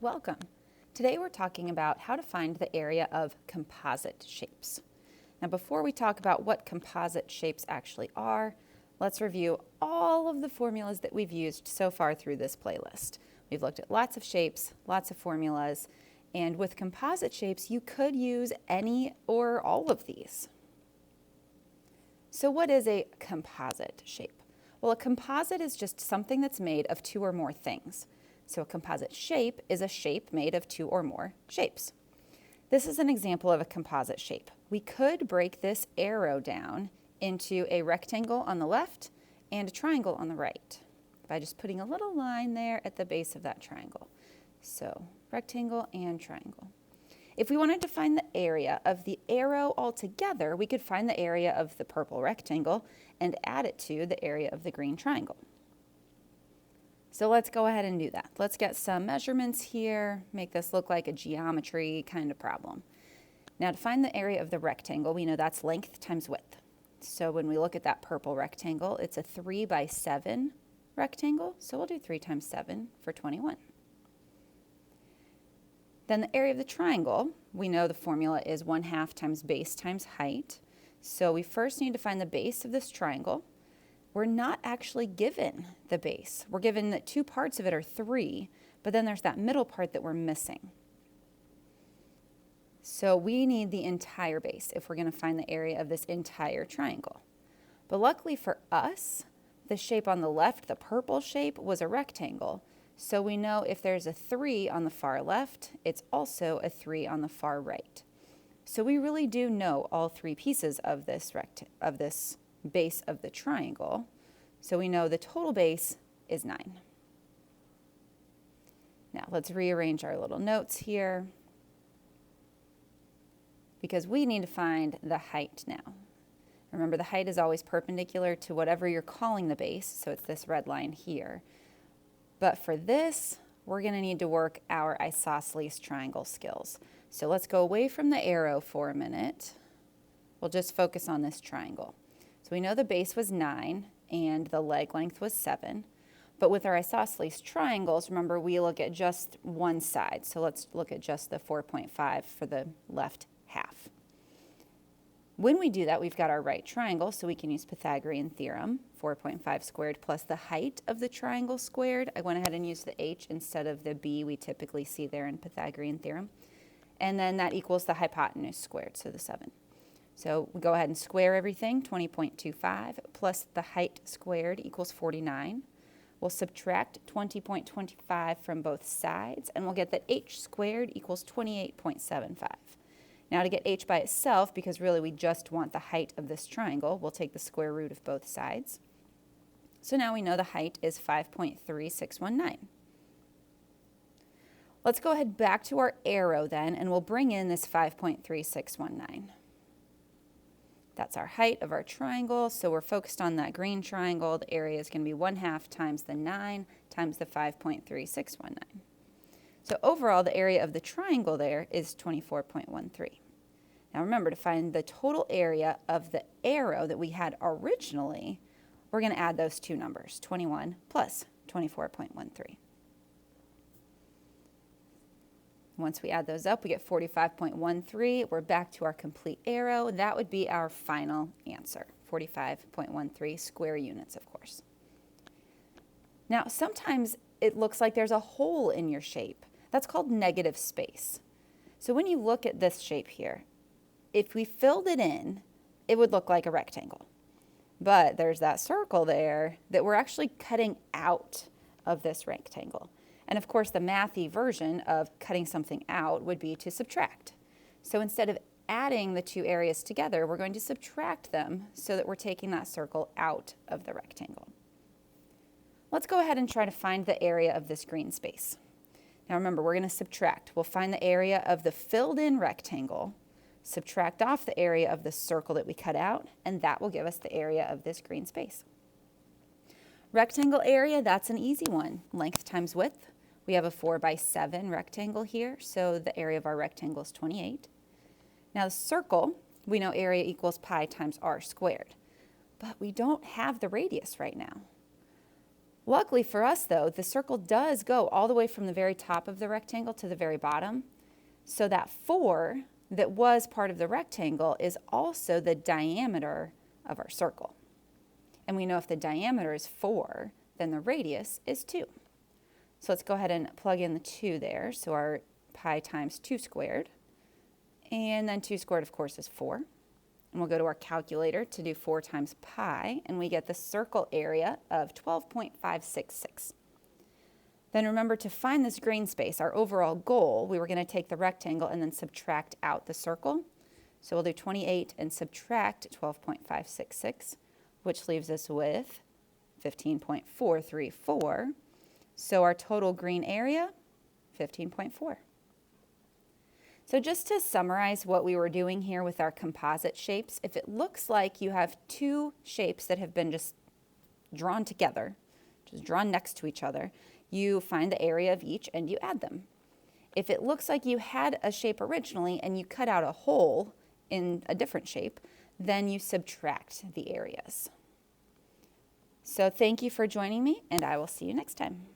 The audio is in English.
Welcome. Today we're talking about how to find the area of composite shapes. Now before we talk about what composite shapes actually are, let's review all of the formulas that we've used so far through this playlist. We've looked at lots of shapes, lots of formulas, and with composite shapes you could use any or all of these. So what is a composite shape? Well, a composite is just something that's made of two or more things. So a composite shape is a shape made of two or more shapes. This is an example of a composite shape. We could break this arrow down into a rectangle on the left and a triangle on the right by just putting a little line there at the base of that triangle. So rectangle and triangle. If we wanted to find the area of the arrow altogether, we could find the area of the purple rectangle and add it to the area of the green triangle. So let's go ahead and do that. Let's get some measurements here, make this look like a geometry kind of problem. Now to find the area of the rectangle, we know that's length times width. So when we look at that purple rectangle, it's a 3 by 7 rectangle, so we'll do 3 times 7 for 21. Then the area of the triangle, we know the formula is 1/2 times base times height. So we first need to find the base of this triangle. We're not actually given the base. We're given that two parts of it are 3, but then there's that middle part that we're missing. So we need the entire base if we're going to find the area of this entire triangle. But luckily for us, the shape on the left, the purple shape, was a rectangle. So we know if there's a 3 on the far left, it's also a 3 on the far right. So we really do know all 3 pieces of this base of the triangle. So we know the total base is 9. Now let's rearrange our little notes here because we need to find the height now. Remember, the height is always perpendicular to whatever you're calling the base, so it's this red line here. But for this, we're going to need to work our isosceles triangle skills. So let's go away from the arrow for a minute. We'll just focus on this triangle. So we know the base was 9 and the leg length was 7. But with our isosceles triangles, remember, we look at just one side. So let's look at just the 4.5 for the left half. When we do that, we've got our right triangle, so we can use Pythagorean theorem, 4.5 squared plus the height of the triangle squared. I went ahead and used the h instead of the b we typically see there in Pythagorean theorem. And then that equals the hypotenuse squared, so the 7. So we go ahead and square everything, 20.25 plus the height squared equals 49. We'll subtract 20.25 from both sides, and we'll get that h squared equals 28.75. Now to get h by itself, because really we just want the height of this triangle, we'll take the square root of both sides. So now we know the height is 5.3619. Let's go ahead back to our arrow then, and we'll bring in this 5.3619. That's our height of our triangle, so we're focused on that green triangle. The area is going to be 1/2 times the 9 times the 5.3619. So overall, the area of the triangle there is 24.13. Now remember, to find the total area of the arrow that we had originally, we're going to add those two numbers, 21 plus 24.13. Once we add those up, we get 45.13. We're back to our complete arrow. That would be our final answer, 45.13 square units, of course. Now, sometimes it looks like there's a hole in your shape. That's called negative space. So when you look at this shape here, if we filled it in, it would look like a rectangle. But there's that circle there that we're actually cutting out of this rectangle. And of course, the mathy version of cutting something out would be to subtract. So instead of adding the two areas together, we're going to subtract them so that we're taking that circle out of the rectangle. Let's go ahead and try to find the area of this green space. Now remember, we're going to subtract. We'll find the area of the filled-in rectangle, subtract off the area of the circle that we cut out, and that will give us the area of this green space. Rectangle area, that's an easy one. Length times width. We have a 4 by 7 rectangle here, so the area of our rectangle is 28. Now the circle, we know area equals pi times r squared, but we don't have the radius right now. Luckily for us though, the circle does go all the way from the very top of the rectangle to the very bottom. So that 4 that was part of the rectangle is also the diameter of our circle. And we know if the diameter is 4, then the radius is 2. So let's go ahead and plug in the 2 there. So our pi times 2 squared. And then 2 squared, of course, is 4. And we'll go to our calculator to do 4 times pi, and we get the circle area of 12.566. Then remember, to find this green space, our overall goal, we were going to take the rectangle and then subtract out the circle. So we'll do 28 and subtract 12.566, which leaves us with 15.434. So our total green area, 15.4. So just to summarize what we were doing here with our composite shapes, if it looks like you have 2 shapes that have been just drawn together, just drawn next to each other, you find the area of each and you add them. If it looks like you had a shape originally and you cut out a hole in a different shape, then you subtract the areas. So thank you for joining me, and I will see you next time.